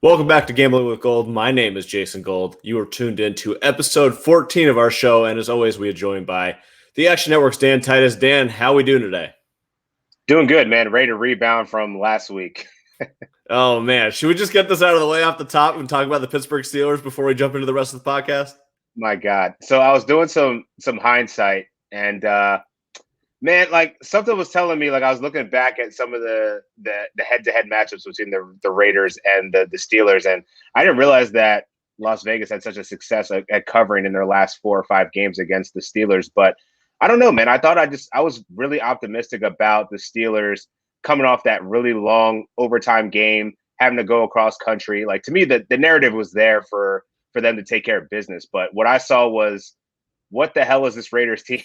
Welcome back to Gambling with Gold. My name is Jason Gold. You are tuned in to episode 14 of our show, and as always, we are joined by the Action Network's Dan Titus. Dan, how we doing today? Doing good, man. Ready to rebound from last week. Oh, man. Should we just get this out of the way off the top and talk about the Pittsburgh Steelers before we jump into the rest of the podcast? My God. So I was doing some hindsight, and man, like something was telling me, like I was looking back at some of the head-to-head matchups between the Raiders and the Steelers, and I didn't realize that Las Vegas had such a success at covering in their last 4 or 5 games against the Steelers. But I don't know, man. I was really optimistic about the Steelers coming off that really long overtime game, having to go across country. Like, to me, the narrative was there for them to take care of business. But what I saw was, what the hell is this Raiders team?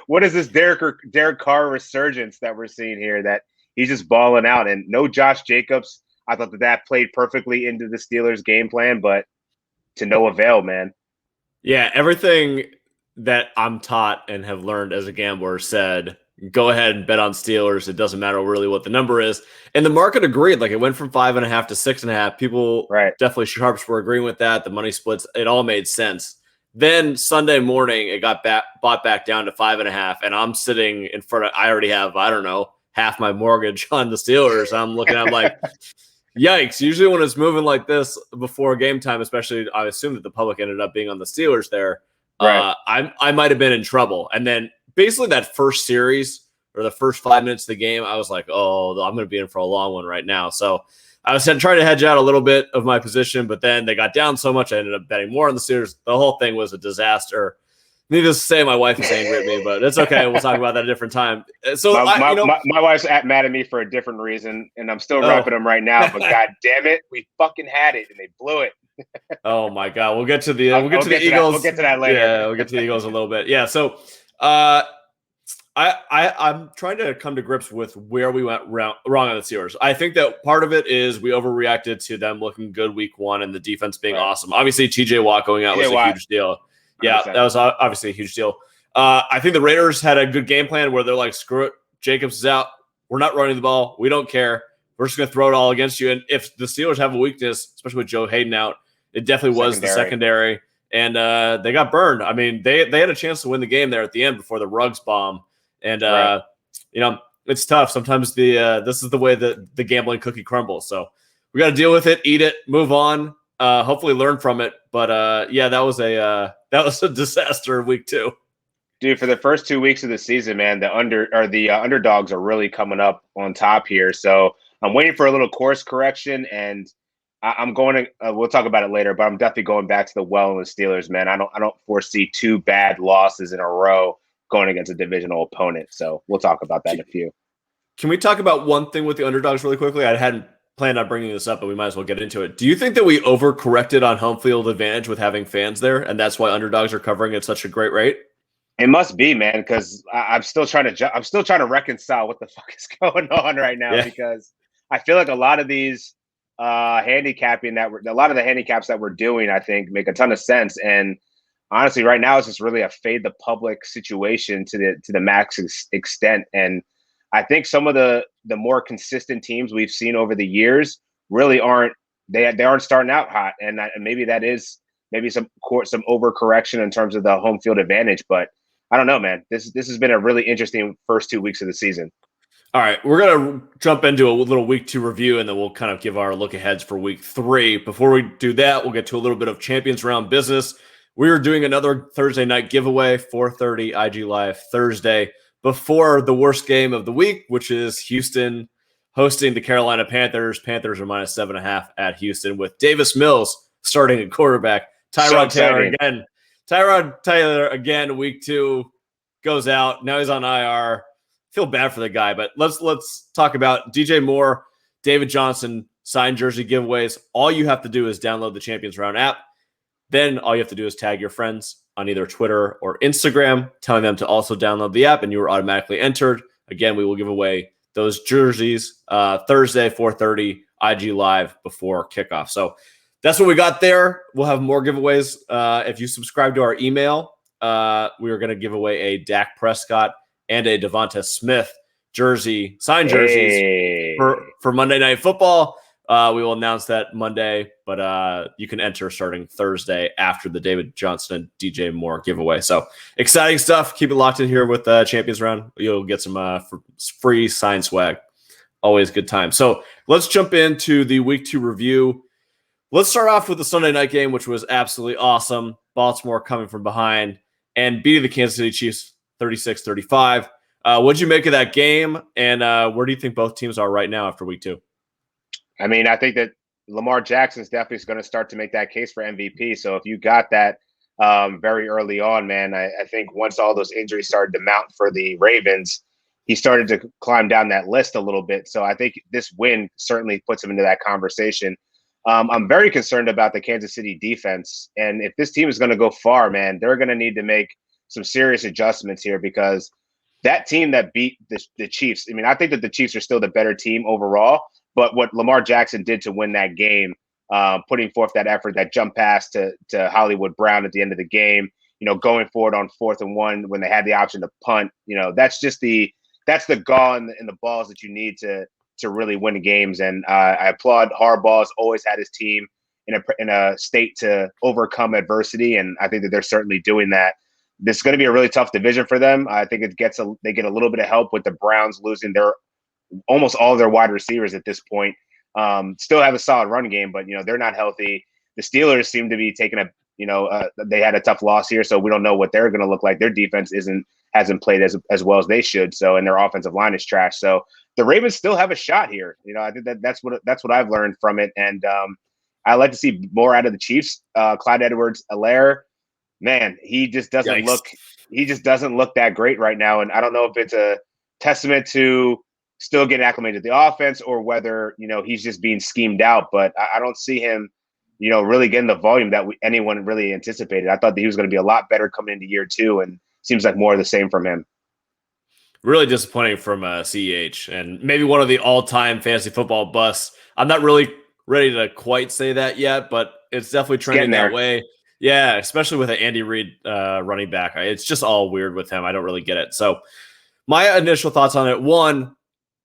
What is this Derek Carr resurgence that we're seeing here, that he's just balling out? And no Josh Jacobs. I thought that played perfectly into the Steelers' game plan, but to no avail, man. Yeah, everything that I'm taught and have learned as a gambler said, go ahead and bet on Steelers. It doesn't matter really what the number is. And the market agreed. Like, it went from 5.5 to 6.5. People, definitely sharps, were agreeing with that. The money splits, it all made sense. Then Sunday morning, it got bought back down to 5.5, and I'm sitting in front of, I already have, I don't know, half my mortgage on the Steelers. I'm looking, I'm like, yikes. Usually when it's moving like this before game time, especially, I assume that the public ended up being on the Steelers there, I might have been in trouble. And then basically that first series, or the first 5 minutes of the game, I was like, oh, I'm going to be in for a long one right now. So I was trying to hedge out a little bit of my position, but then they got down so much, I ended up betting more on the Steelers. The whole thing was a disaster. Needless to say, my wife is angry at me, but it's okay. We'll talk about that a different time. So my wife's mad at me for a different reason, and I'm still repping them right now. But God damn it, we fucking had it, and they blew it. Oh my God, we'll get to the Eagles. We'll get to that later. Yeah, we'll get to the Eagles a little bit. Yeah, so I'm trying to come to grips with where we went wrong on the Steelers. I think that part of it is we overreacted to them looking good week 1 and the defense being awesome. Obviously, TJ Watt going out was a huge deal. 100%. Yeah, that was obviously a huge deal. I think the Raiders had a good game plan where they're like, screw it, Jacobs is out. We're not running the ball. We don't care. We're just going to throw it all against you. And if the Steelers have a weakness, especially with Joe Hayden out, it definitely was the secondary. And they got burned. I mean, they had a chance to win the game there at the end before the Ruggs bomb. And, it's tough. Sometimes this is the way that the gambling cookie crumbles. So we got to deal with it, eat it, move on, hopefully learn from it. But, that was a disaster week 2. Dude, for the first 2 weeks of the season, man, the underdogs are really coming up on top here. So I'm waiting for a little course correction, and I'm going to we'll talk about it later, but I'm definitely going back to the well and the Steelers, man. I don't foresee 2 bad losses in a row going against a divisional opponent. So we'll talk about that in a few. Can we talk about one thing with the underdogs really quickly? I hadn't planned on bringing this up, but we might as well get into it. Do you think that we overcorrected on home field advantage with having fans there, and that's why underdogs are covering at such a great rate? It must be, man, because I'm still trying to reconcile what the fuck is going on right now, because I feel like a lot of these handicaps that we're doing, I think, make a ton of sense. And honestly, right now it's just really a fade the public situation to the max extent. And I think some of the more consistent teams we've seen over the years really aren't starting out hot. And maybe that is some overcorrection in terms of the home field advantage. But I don't know, man. This has been a really interesting first 2 weeks of the season. All right, we're going to jump into a little week 2 review, and then we'll kind of give our look aheads for week 3. Before we do that, we'll get to a little bit of Champions Round business. We are doing another Thursday night giveaway, 4:30 IG Live Thursday, before the worst game of the week, which is Houston hosting the Carolina Panthers. Panthers are minus 7.5 at Houston with Davis Mills starting at quarterback. Tyrod Taylor again, week 2 goes out. Now he's on IR. Feel bad for the guy, but let's talk about DJ Moore, David Johnson, signed jersey giveaways. All you have to do is download the Champions Round app. Then all you have to do is tag your friends on either Twitter or Instagram, telling them to also download the app, and you are automatically entered. Again, we will give away those jerseys Thursday, 4:30 IG Live before kickoff. So that's what we got there. We'll have more giveaways. If you subscribe to our email, we are going to give away a Dak Prescott and a Devonta Smith signed jerseys for Monday Night Football. We will announce that Monday, but you can enter starting Thursday after the David Johnson and DJ Moore giveaway. So exciting stuff. Keep it locked in here with Champions Round. You'll get some free sign swag. Always good time. So let's jump into the week 2 review. Let's start off with the Sunday night game, which was absolutely awesome. Baltimore coming from behind and beating the Kansas City Chiefs 36-35. What'd you make of that game? And where do you think both teams are right now after week 2? I mean, I think that Lamar Jackson is definitely going to start to make that case for MVP. So if you got that very early on, man, I think once all those injuries started to mount for the Ravens, he started to climb down that list a little bit. So I think this win certainly puts him into that conversation. I'm very concerned about the Kansas City defense. And if this team is going to go far, man, they're going to need to make some serious adjustments here because that team that beat the Chiefs, I mean, I think that the Chiefs are still the better team overall. But what Lamar Jackson did to win that game, putting forth that effort, that jump pass to Hollywood Brown at the end of the game, going forward on 4th and 1 when they had the option to punt, that's the gall and the balls that you need to really win games. And I applaud Harbaugh. Has always had his team in a state to overcome adversity, and I think that they're certainly doing that. This is going to be a really tough division for them. I think they get a little bit of help with the Browns losing almost all of their wide receivers at this point. Still have a solid run game, but they're not healthy. The Steelers seem to be taking they had a tough loss here, so we don't know what they're going to look like. Their defense hasn't played as well as they should. So, and their offensive line is trash. So the Ravens still have a shot here. I think that's what I've learned from it. And I like to see more out of the Chiefs. Clyde Edwards-Helaire, man, he just doesn't look that great right now. And I don't know if it's a testament to still getting acclimated to the offense or whether, he's just being schemed out. But I don't see him, really getting the volume that anyone really anticipated. I thought that he was going to be a lot better coming into year 2, and seems like more of the same from him. Really disappointing from CEH, and maybe one of the all-time fantasy football busts. I'm not really ready to quite say that yet, but it's definitely trending that way. Yeah, especially with an Andy Reid running back. It's just all weird with him. I don't really get it. So my initial thoughts on it, one,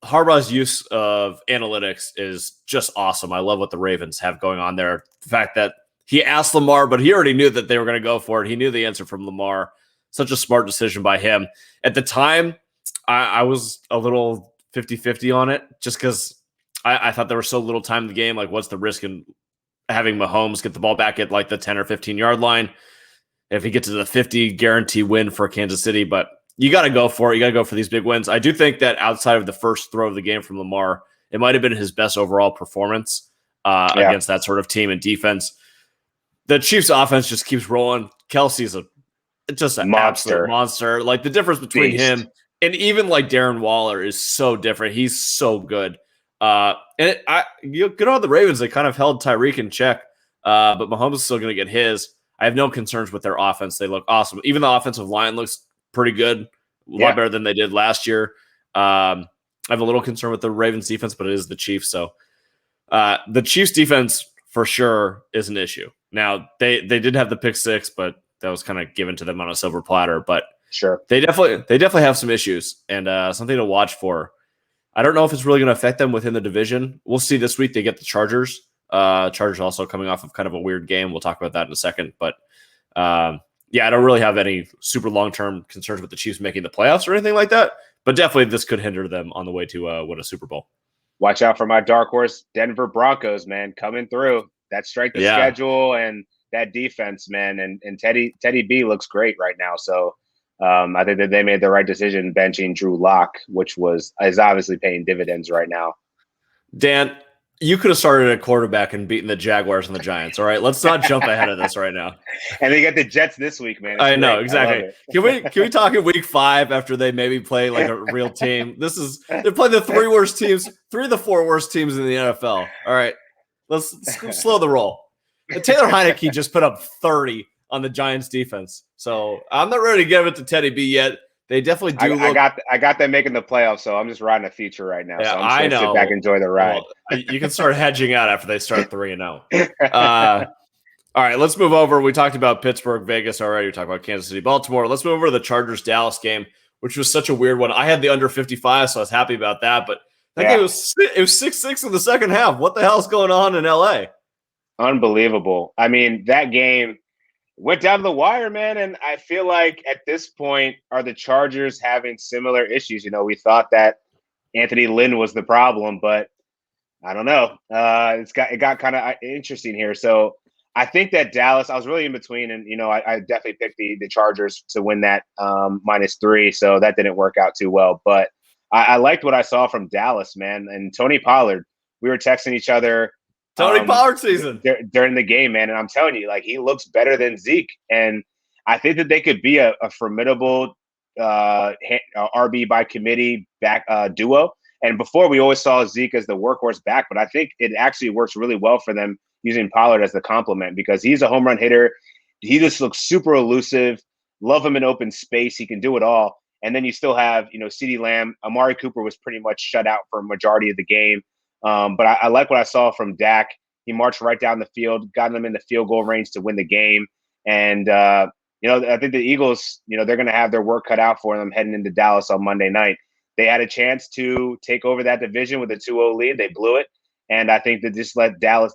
Harbaugh's use of analytics is just awesome. I love what the Ravens have going on there. The fact that he asked Lamar, but he already knew that they were going to go for it. He knew the answer from Lamar. Such a smart decision by him. At the time, I was a little 50-50 on it just because I thought there was so little time in the game. Like, what's the risk in having Mahomes get the ball back at like the 10 or 15-yard line? If he gets to the 50, guarantee win for Kansas City. But you got to go for it. You got to go for these big wins. I do think that outside of the first throw of the game from Lamar, it might have been his best overall performance against that sort of team and defense. The Chiefs' offense just keeps rolling. Kelsey's just an absolute monster. Like, the difference between him and even like Darren Waller is so different. He's so good. Good on the Ravens. They kind of held Tyreek in check, but Mahomes is still going to get his. I have no concerns with their offense. They look awesome. Even the offensive line looks pretty good, a lot better than they did last year. I have a little concern with the Ravens defense, but it is the Chiefs. So the Chiefs defense for sure is an issue. Now they did have the pick 6, but that was kind of given to them on a silver platter. But sure, they definitely have some issues and something to watch for. I don't know if it's really going to affect them within the division. We'll see this week. They get the Chargers. Chargers also coming off of kind of a weird game. We'll talk about that in a second. But I don't really have any super long-term concerns with the Chiefs making the playoffs or anything like that. But definitely this could hinder them on the way to win a Super Bowl. Watch out for my dark horse, Denver Broncos, man, coming through. That strength of schedule and that defense, man. And Teddy B looks great right now. So I think that they made the right decision benching Drew Lock, which is obviously paying dividends right now. Dan, you could have started at quarterback and beaten the Jaguars and the Giants. All right, let's not jump ahead of this right now. And they get the Jets this week, man. I know, exactly. Can we talk in week 5 after they maybe play like a real team? They're playing the 3 of the 4 worst teams in the NFL. All right, let's slow the roll. And Taylor Heineke just put up 30 on the Giants defense. So I'm not ready to give it to Teddy B yet. They definitely do. I got them making the playoffs, so I'm just riding a future right now. Yeah, so I'm just sit back and enjoy the ride. Well, you can start hedging out after they start 3-0. All right, let's move over. We talked about Pittsburgh, Vegas already. We talked about Kansas City, Baltimore. Let's move over to the Chargers-Dallas game, which was such a weird one. I had the under 55, so I was happy about that. But That game was 6-6 in the second half. What the hell's going on in LA? Unbelievable. I mean, that game went down to the wire, man. And I feel like at this point, are the Chargers having similar issues? We thought that Anthony Lynn was the problem, but I don't know. It got kind of interesting here. So I think that Dallas, I was really in between, and I definitely picked the Chargers to win that -3. So that didn't work out too well, but I liked what I saw from Dallas, man. And Tony Pollard, we were texting each other. Tony Pollard season during the game, man. And I'm telling you, like, he looks better than Zeke. And I think that they could be a formidable RB by committee back duo. And before, we always saw Zeke as the workhorse back, but I think it actually works really well for them using Pollard as the complement because he's a home run hitter. He just looks super elusive. Love him in open space. He can do it all. And then you still have, CeeDee Lamb. Amari Cooper was pretty much shut out for a majority of the game. But I like what I saw from Dak. He marched right down the field, got them in the field goal range to win the game. And, I think the Eagles, they're going to have their work cut out for them heading into Dallas on Monday night. They had a chance to take over that division with a 2-0 lead. They blew it. And I think that this let Dallas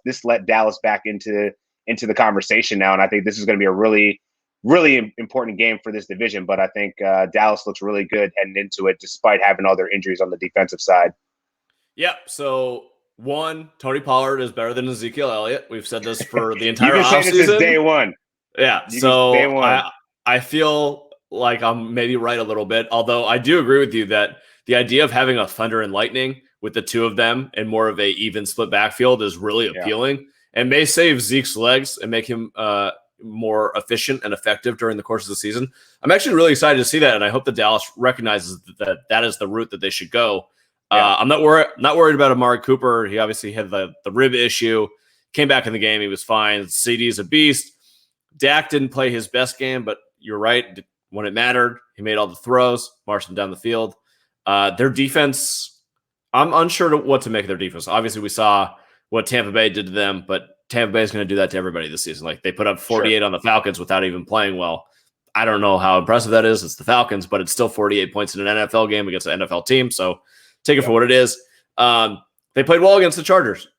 back into the conversation now. And I think this is going to be a really, really important game for this division. But I think Dallas looks really good heading into it, despite having all their injuries on the defensive side. Yeah. So, one, Tony Pollard is better than Ezekiel Elliott. We've said this for the entire offseason. You've been saying this since day one. Yeah. So I feel like I'm maybe right a little bit, although I do agree with you that the idea of having a Thunder and Lightning with the two of them and more of a even split backfield is really appealing and may save Zeke's legs and make him more efficient and effective during the course of the season. I'm actually really excited to see that, and I hope that Dallas recognizes that is the route that they should go. I'm not worried about Amari Cooper. He obviously had the rib issue, came back in the game. He was fine. CD's a beast. Dak didn't play his best game, but you're right. When it mattered, he made all the throws, marched them down the field. Their defense, I'm unsure what to make of their defense. Obviously, we saw what Tampa Bay did to them, but Tampa Bay is going to do that to everybody this season. Like, they put up 48 on the Falcons without even playing well. I don't know how impressive that is. It's the Falcons, but it's still 48 points in an NFL game against an NFL team. So take it for what it is. They played well against the Chargers.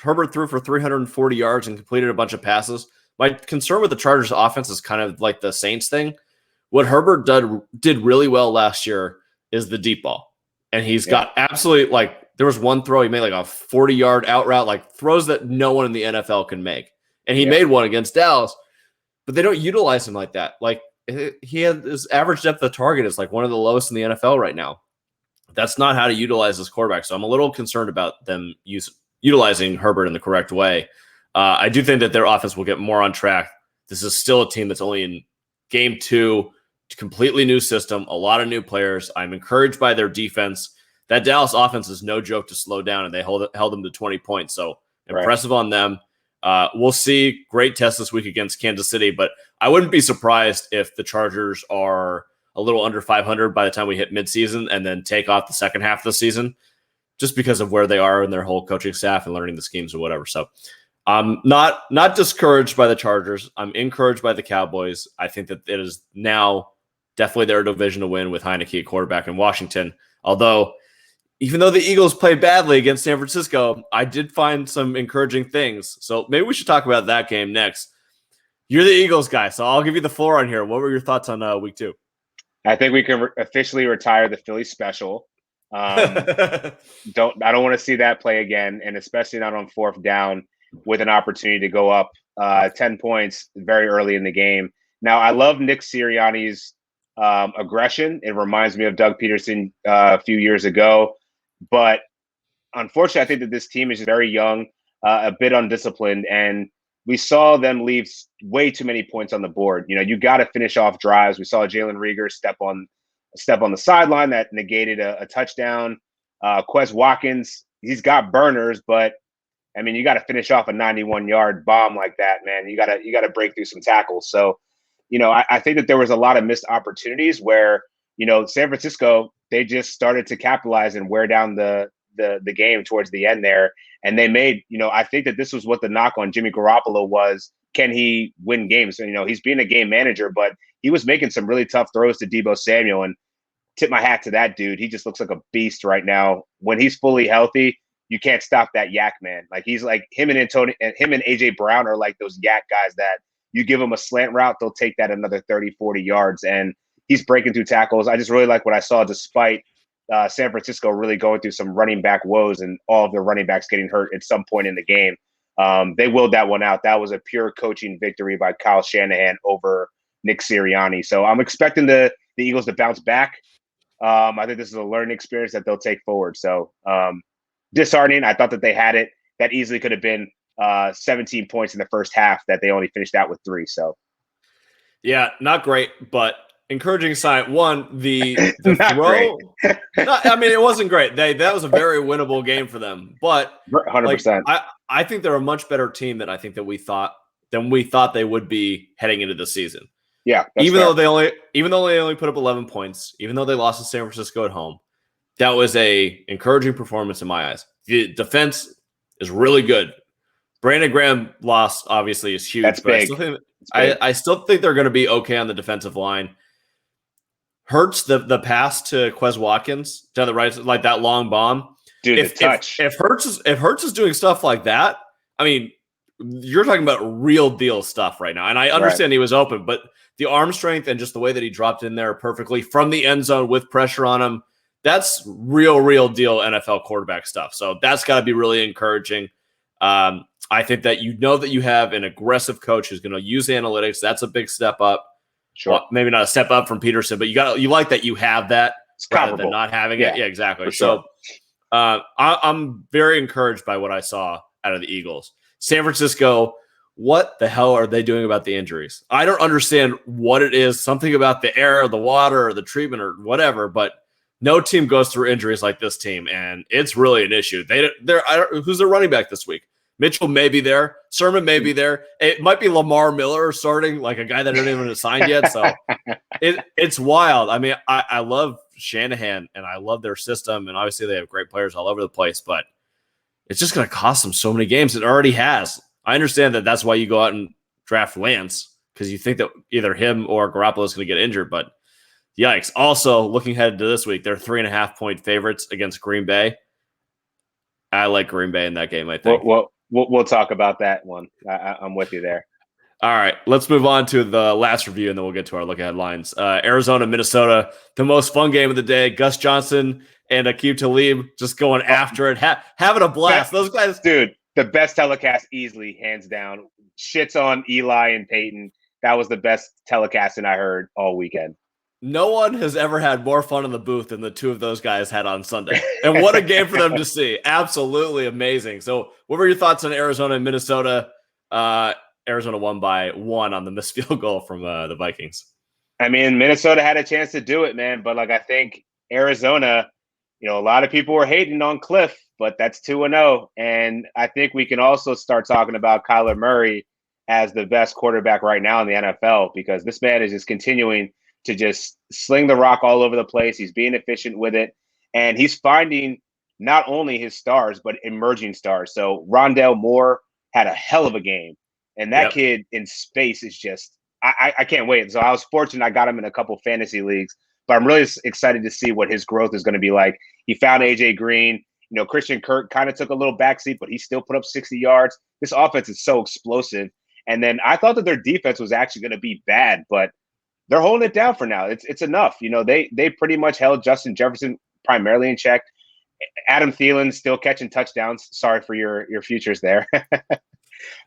Herbert threw for 340 yards and completed a bunch of passes. My concern with the Chargers offense is kind of like the Saints thing. What Herbert did really well last year is the deep ball. And he's got absolutely, like, there was one throw he made like a 40-yard out route, like throws that no one in the NFL can make. And he made one against Dallas, but they don't utilize him like that. Like, he had his average depth of target is like one of the lowest in the NFL right now. That's not how to utilize this quarterback. So I'm a little concerned about them utilizing Herbert in the correct way. I do think that their offense will get more on track. This is still a team that's only in game 2, completely new system, a lot of new players. I'm encouraged by their defense. That Dallas offense is no joke to slow down, and they held them to 20 points. So impressive on them. We'll see. Great test this week against Kansas City, but I wouldn't be surprised if the Chargers are a little under 500 by the time we hit midseason and then take off the second half of the season just because of where they are in their whole coaching staff and learning the schemes or whatever. So I'm not discouraged by the Chargers. I'm encouraged by the Cowboys. I think that it is now definitely their division to win with Heineke at quarterback in Washington. Although, even though the Eagles played badly against San Francisco, I did find some encouraging things. So maybe we should talk about that game next. You're the Eagles guy, so I'll give you the floor on here. What were your thoughts on week 2? I think we can officially retire the Philly special. I don't want to see that play again, and especially not on 4th down with an opportunity to go up 10 points very early in the game. Now, I love Nick Sirianni's aggression. It reminds me of Doug Peterson a few years ago. But unfortunately, I think that this team is very young, a bit undisciplined, and we saw them leave way too many points on the board. You got to finish off drives. We saw Jalen Reagor step on the sideline that negated a touchdown. Quez Watkins, he's got burners, but I mean, you got to finish off a 91-yard bomb like that, man. You got to break through some tackles. So, I think that there was a lot of missed opportunities where, San Francisco, they just started to capitalize and wear down the game towards the end there. And they made, I think that this was what the knock on Jimmy Garoppolo was. Can he win games? And, he's being a game manager, but he was making some really tough throws to Deebo Samuel. And tip my hat to that dude. He just looks like a beast right now. When he's fully healthy, you can't stop that yak man. Like he's like him and AJ Brown are like those yak guys that you give them a slant route, they'll take that another 30, 40 yards. And he's breaking through tackles. I just really like what I saw, despite San Francisco really going through some running back woes and all of their running backs getting hurt at some point in the game. They willed that one out. That was a pure coaching victory by Kyle Shanahan over Nick Sirianni. So I'm expecting the Eagles to bounce back. I think this is a learning experience that they'll take forward. So disheartening. I thought that they had it. That easily could have been 17 points in the first half that they only finished out with 3. So yeah, not great, but encouraging sign. One, the throw. I mean, it wasn't great. That was a very winnable game for them. But 100%. I think they're a much better team than we thought they would be heading into the season. Yeah, even though they only put up 11 points, even though they lost to San Francisco at home, that was a encouraging performance in my eyes. The defense is really good. Brandon Graham loss obviously is huge. That's big. I still think they're going to be okay on the defensive line. Hurts the pass to Quez Watkins down the right, like that long bomb. Dude, the touch. If Hurts is doing stuff like that, I mean, you're talking about real deal stuff right now. And I understand he was open, but the arm strength and just the way that he dropped in there perfectly from the end zone with pressure on him, that's real deal NFL quarterback stuff. So that's got to be really encouraging. I think that that you have an aggressive coach who's going to use analytics. That's a big step up. Sure. Well, maybe not a step up from Peterson, but you like that you have that rather than not having it. Yeah, exactly. Sure. So I'm very encouraged by what I saw out of the Eagles. San Francisco, what the hell are they doing about the injuries? I don't understand what it is, something about the air, the water, or the treatment or whatever, but no team goes through injuries like this team, and it's really an issue. Who's their running back this week? Mitchell may be there. Sermon may be there. It might be Lamar Miller starting, like a guy that didn't even signed yet. So it's wild. I mean, I love Shanahan, and I love their system, and obviously they have great players all over the place, but it's just going to cost them so many games. It already has. I understand that that's why you go out and draft Lance, because you think that either him or Garoppolo is going to get injured, but yikes. Also, looking ahead to this week, they're 3.5-point favorites against Green Bay. I like Green Bay in that game, I think. We'll talk about that one. I'm with you there. All right, let's move on to the last review, and then we'll get to our look-ahead lines. Arizona, Minnesota, the most fun game of the day. Gus Johnson and Aqib Talib just going after it, having a blast. Those guys. Dude, the best telecast easily, hands down. Shits on Eli and Peyton. That was the best telecasting I heard all weekend. No one has ever had more fun in the booth than the two of those guys had on Sunday. And what a game for them to see. Absolutely amazing. So what were your thoughts on Arizona and Minnesota? Arizona won by 1 on the missed field goal from the Vikings. I mean, Minnesota had a chance to do it, man. But, I think Arizona, a lot of people were hating on Cliff, but that's 2-0. And I think we can also start talking about Kyler Murray as the best quarterback right now in the NFL, because this man is just continuing to just sling the rock all over the place. He's being efficient with it. And he's finding not only his stars, but emerging stars. So Rondale Moore had a hell of a game. And that kid in space is just, I can't wait. So I was fortunate I got him in a couple fantasy leagues, but I'm really excited to see what his growth is going to be like. He found AJ Green. Christian Kirk kind of took a little backseat, but he still put up 60 yards. This offense is so explosive. And then I thought that their defense was actually going to be bad, but they're holding it down for now. It's enough. They pretty much held Justin Jefferson primarily in check. Adam Thielen still catching touchdowns. Sorry for your futures there.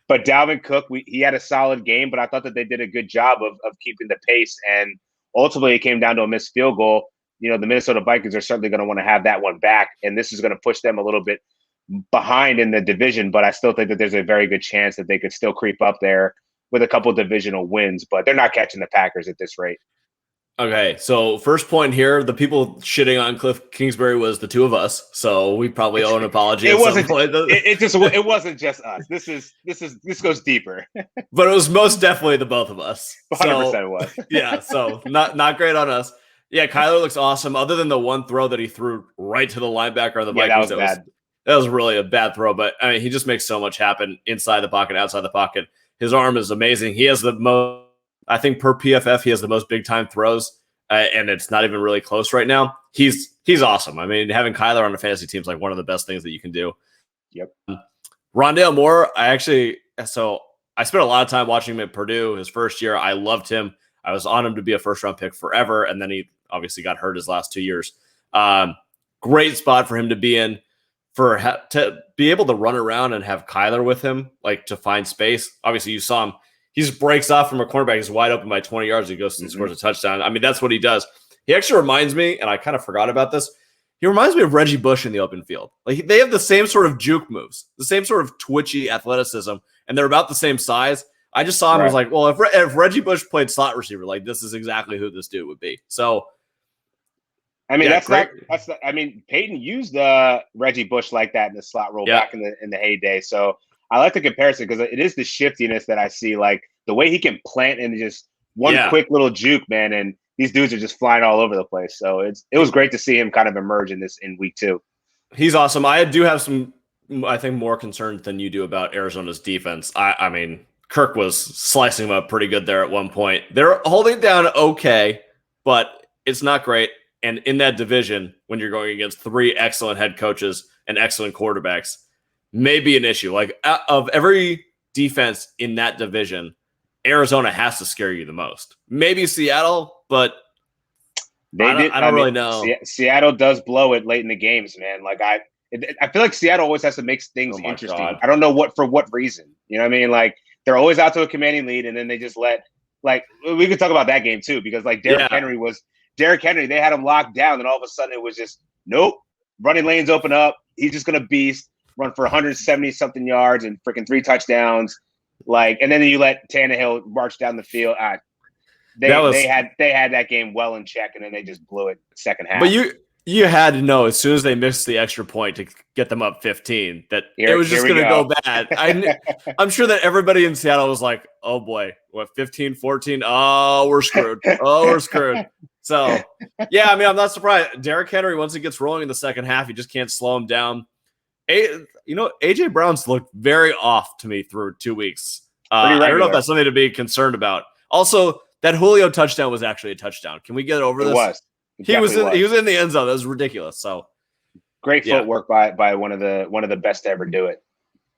But Dalvin Cook, he had a solid game, but I thought that they did a good job of keeping the pace. And ultimately, it came down to a missed field goal. The Minnesota Vikings are certainly going to want to have that one back, and this is going to push them a little bit behind in the division. But I still think that there's a very good chance that they could still creep up there with a couple divisional wins, but they're not catching the Packers at this rate. Okay, so first point here, the people shitting on Cliff Kingsbury was the two of us, so we probably owe an apology. It wasn't just us. This goes deeper. But it was most definitely the both of us. 100% it was. Yeah, so not great on us. Yeah, Kyler looks awesome. Other than the one throw that he threw right to the linebacker of the Vikings, that was bad. That was really a bad throw. But I mean, he just makes so much happen inside the pocket, outside the pocket. His arm is amazing. He has the most. I think per PFF, he has the most big time throws and it's not even really close right now. He's awesome. I mean, having Kyler on a fantasy team is like one of the best things that you can do. Yep. Rondale Moore, I spent a lot of time watching him at Purdue his first year. I loved him. I was on him to be a first-round pick forever, and then he obviously got hurt his last 2 years. Great spot for him to be in, to be able to run around and have Kyler with him, like to find space. Obviously, you saw him. He just breaks off from a cornerback. He's wide open by 20 yards. He goes and scores a touchdown. I mean, that's what he does. He actually reminds me, and I kind of forgot about this, he reminds me of Reggie Bush in the open field. Like they have the same sort of juke moves, the same sort of twitchy athleticism, and they're about the same size. I just saw him and was like, well, if Reggie Bush played slot receiver, like this is exactly who this dude would be. So, I mean, I mean, Peyton used Reggie Bush like that in the slot role back in the heyday. So I like the comparison because it is the shiftiness that I see, like the way he can plant in just one quick little juke, man, and these dudes are just flying all over the place. So it was great to see him kind of emerge in week 2. He's awesome. I do have some, I think, more concerns than you do about Arizona's defense. I mean, Kirk was slicing them up pretty good there at one point. They're holding it down okay, but it's not great. And in that division, when you're going against 3 excellent head coaches and excellent quarterbacks, may be an issue. Like of every defense in that division, Arizona has to scare you the most. Maybe Seattle, but I don't really know. Seattle does blow it late in the games, man. Like I feel like Seattle always has to make things interesting. God. I don't know for what reason. You know what I mean? Like they're always out to a commanding lead, and then they just let, like, we could talk about that game too, because like Derrick Henry, they had him locked down, and all of a sudden it was just nope. Running lanes open up. He's just gonna beast, run for 170 something yards and freaking 3 touchdowns. Like, and then you let Tannehill march down the field. They had that game well in check, and then they just blew it second half. But you had to know as soon as they missed the extra point to get them up 15 that it was just going to go bad. I'm sure that everybody in Seattle was like, oh boy, what, 15, 14? Oh, we're screwed. So, yeah, I mean, I'm not surprised. Derrick Henry, once he gets rolling in the second half, you just can't slow him down. A.J. Brown's looked very off to me through 2 weeks. I don't know if that's something to be concerned about. Also, that Julio touchdown was actually a touchdown. Can we get over this? It was. He was in the end zone. That was ridiculous. So great footwork by one of the best to ever do it.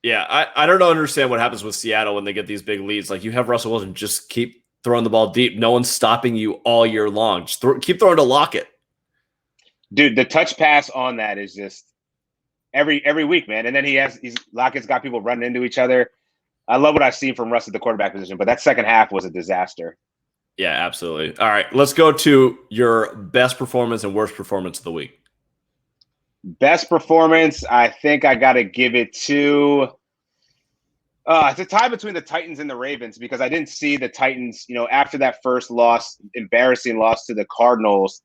Yeah, I don't understand what happens with Seattle when they get these big leads. Like, you have Russell Wilson, just keep throwing the ball deep. No one's stopping you all year long. Just keep throwing to Lockett. Dude, the touch pass on that is just every week, man. And then Lockett's got people running into each other. I love what I've seen from Russ at the quarterback position, but that second half was a disaster. Yeah, absolutely. All right, let's go to your best performance and worst performance of the week. Best performance, I think I got to give it to it's a tie between the Titans and the Ravens, because I didn't see the Titans, after that first embarrassing loss to the Cardinals.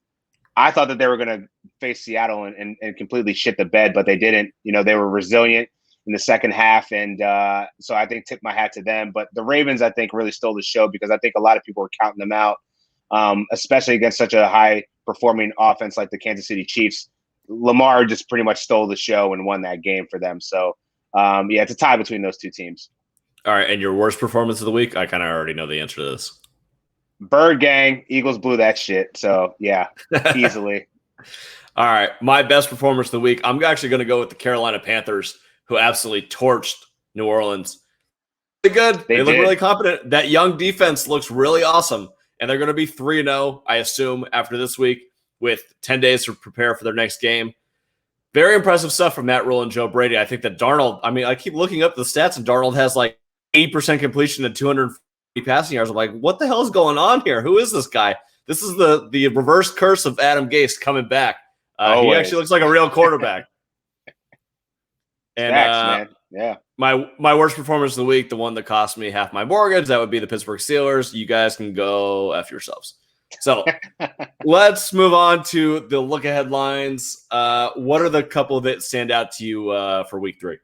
I thought that they were going to face Seattle and completely shit the bed, but they didn't. They were resilient in the second half, and so I think tip my hat to them. But the Ravens, I think, really stole the show, because I think a lot of people were counting them out, especially against such a high-performing offense like the Kansas City Chiefs. Lamar just pretty much stole the show and won that game for them. So, it's a tie between those two teams. All right, and your worst performance of the week? I kind of already know the answer to this. Bird Gang, Eagles blew that shit. So, yeah, easily. All right, my best performance of the week, I'm actually going to go with the Carolina Panthers, who absolutely torched New Orleans. Really good. They look really competent. That young defense looks really awesome, and they're going to be 3-0, I assume, after this week, with 10 days to prepare for their next game. Very impressive stuff from Matt Rule and Joe Brady. I think that Darnold, I keep looking up the stats, and Darnold has like 80% completion and 240 passing yards. I'm like, what the hell is going on here? Who is this guy? This is the reverse curse of Adam Gase coming back. He actually looks like a real quarterback. And man. Yeah. My worst performance of the week, the one that cost me half my mortgage, that would be the Pittsburgh Steelers. You guys can go F yourselves. So let's move on to the look ahead lines. What are the couple that stand out to you for week 3?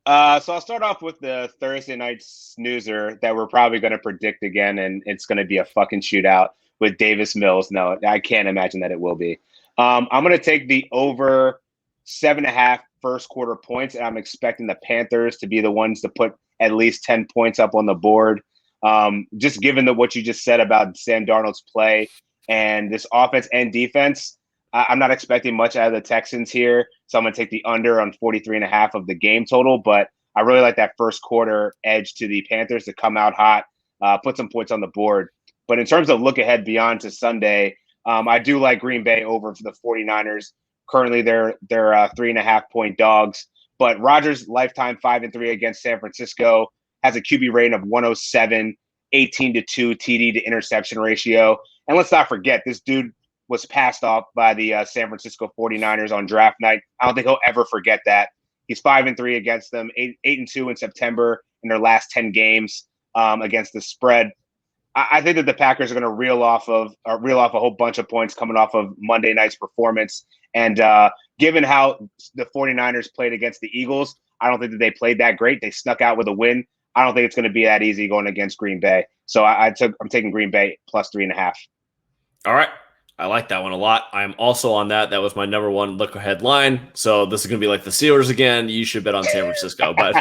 So I'll start off with the Thursday night snoozer that we're probably going to predict again, and it's going to be a fucking shootout with Davis Mills. No, I can't imagine that it will be. I'm going to take the over 7.5 first quarter points, and I'm expecting the Panthers to be the ones to put at least 10 points up on the board. Just given what you just said about Sam Darnold's play, And this offense and defense, I'm not expecting much out of the Texans here. So I'm going to take the under on 43.5 of the game total. But I really like that first quarter edge to the Panthers to come out hot, put some points on the board. But in terms of look ahead beyond to Sunday, I do like Green Bay over for the 49ers. Currently, they're 3.5-point dogs. But Rodgers' lifetime 5-3 against San Francisco has a QB rating of 107, 18-2 TD to interception ratio. And let's not forget, this dude was passed off by the San Francisco 49ers on draft night. I don't think he'll ever forget that. He's 5-3 against them, 8-2 in September in their last 10 games against the spread. I think that the Packers are going to reel off a whole bunch of points coming off of Monday night's performance. And given how the 49ers played against the Eagles, I don't think that they played that great. They snuck out with a win. I don't think it's going to be that easy going against Green Bay. So I'm taking Green Bay plus 3.5. All right. I like that one a lot. I'm also on that. That was my number one look ahead line. So this is going to be like the Steelers again. You should bet on San Francisco, but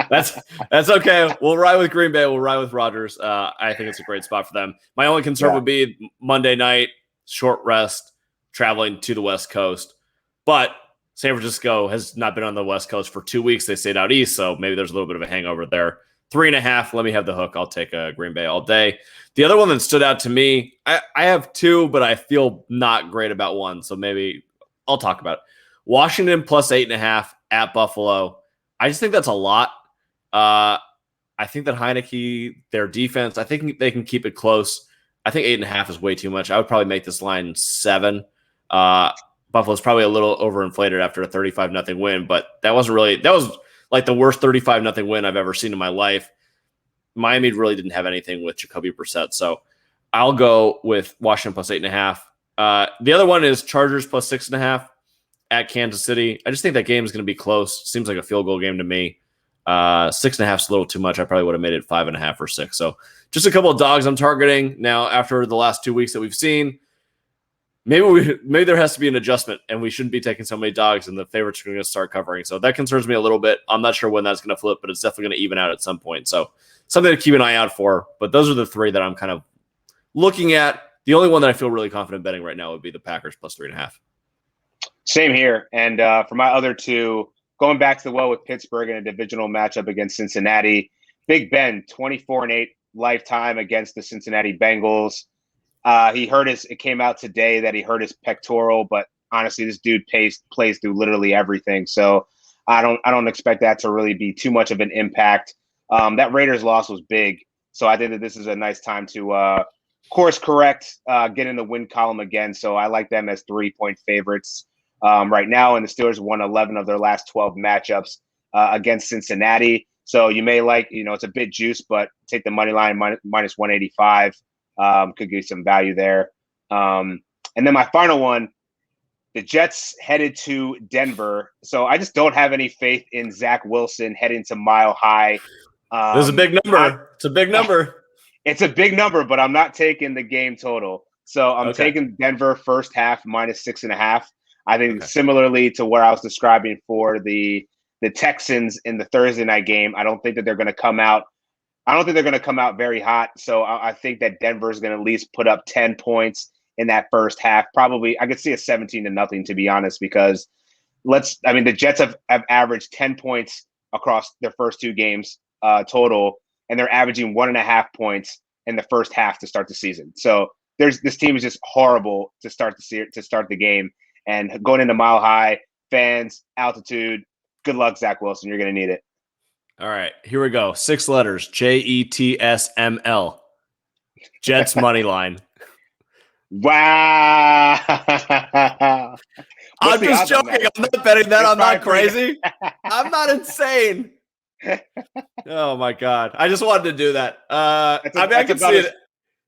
that's okay. We'll ride with Green Bay. We'll ride with Rodgers. I think it's a great spot for them. My only concern would be Monday night, short rest, traveling to the West Coast. But San Francisco has not been on the West Coast for 2 weeks. They stayed out east, so maybe there's a little bit of a hangover there. 3.5. Let me have the hook. I'll take Green Bay all day. The other one that stood out to me, I have two, but I feel not great about one. So maybe I'll talk about it. Washington plus 8.5 at Buffalo. I just think that's a lot. I think that Heineke, their defense, I think they can keep it close. I think 8.5 is way too much. I would probably make this line 7. Buffalo's probably a little overinflated after a 35-0 win, but that was like the worst 35-0 win I've ever seen in my life. Miami really didn't have anything with Jacoby Brissett. So I'll go with Washington plus 8.5. The other one is Chargers plus 6.5 at Kansas City. I just think that game is going to be close. Seems like a field goal game to me. 6.5 is a little too much. I probably would have made it 5.5 or 6. So just a couple of dogs I'm targeting. Now, after the last 2 weeks that we've seen, maybe there has to be an adjustment, and we shouldn't be taking so many dogs, and the favorites are going to start covering. So that concerns me a little bit. I'm not sure when that's going to flip, but it's definitely going to even out at some point. So something to keep an eye out for. But those are the three that I'm kind of looking at. The only one that I feel really confident betting right now would be the Packers plus 3.5. Same here. And for my other two, going back to the well with Pittsburgh in a divisional matchup against Cincinnati, Big Ben, 24-8 lifetime against the Cincinnati Bengals. It came out today that he hurt his pectoral, but honestly, this dude plays through literally everything. So I don't expect that to really be too much of an impact. That Raiders loss was big. So I think that this is a nice time to course correct, get in the win column again. So I like them as 3-point favorites right now. And the Steelers won 11 of their last 12 matchups against Cincinnati. So you may it's a bit juice, but take the money line minus 185. Could give you some value there. And then my final one, the Jets headed to Denver. So I just don't have any faith in Zach Wilson heading to Mile High. There's a big number. It's a big number. It's a big number, but I'm not taking the game total. So I'm taking Denver first half minus 6.5. I think similarly to where I was describing for the Texans in the Thursday night game, I don't think that they're going to come out. I don't think they're going to come out very hot. So I think that Denver is going to at least put up 10 points in that first half. Probably I could see a 17-0, to be honest, because the Jets have averaged 10 points across their first two games total, and they're averaging 1.5 points in the first half to start the season. So this team is just horrible to start the game. And going into Mile High, fans, altitude, good luck, Zach Wilson. You're going to need it. All right, here we go. 6 letters, JETSML. Jets money line. Wow. I'm just joking. I'm not betting that. I'm not crazy. I'm not insane. Oh, my God. I just wanted to do that. I can see it.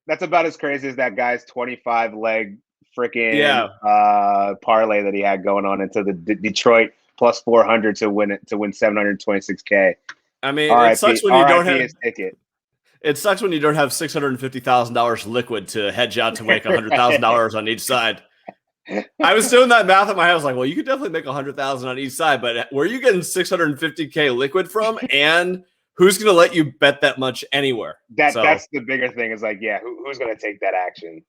That's about as crazy as that guy's 25-leg freaking parlay that he had going on into the Detroit plus 400 to win 726K. I mean, it sucks when you don't have his ticket. It sucks when you don't have $650,000 liquid to hedge out to make $100,000 on each side. I was doing that math in my head. I was like, well, you could definitely make $100,000 on each side, but where are you getting $650K liquid from? And who's going to let you bet that much anywhere? That's the bigger thing is like, yeah, who's going to take that action?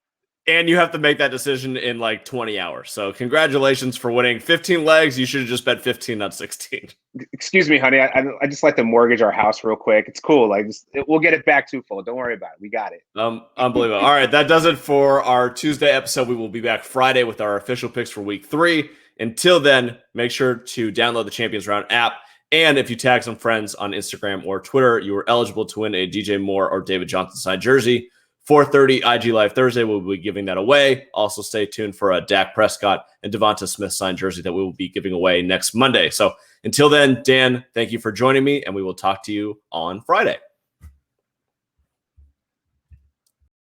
And you have to make that decision in like 20 hours. So congratulations for winning 15 legs. You should have just bet 15, not 16. Excuse me, honey. I just like to mortgage our house real quick. It's cool. Like we'll get it back twofold. Don't worry about it. We got it. Unbelievable. All right, that does it for our Tuesday episode. We will be back Friday with our official picks for week 3. Until then, make sure to download the Champions Round app. And if you tag some friends on Instagram or Twitter, you are eligible to win a DJ Moore or David Johnson signed jersey. 4:30 IG Live Thursday, we'll be giving that away. Also, stay tuned for a Dak Prescott and Devonta Smith signed jersey that we will be giving away next Monday. So until then, Dan, thank you for joining me, and we will talk to you on Friday.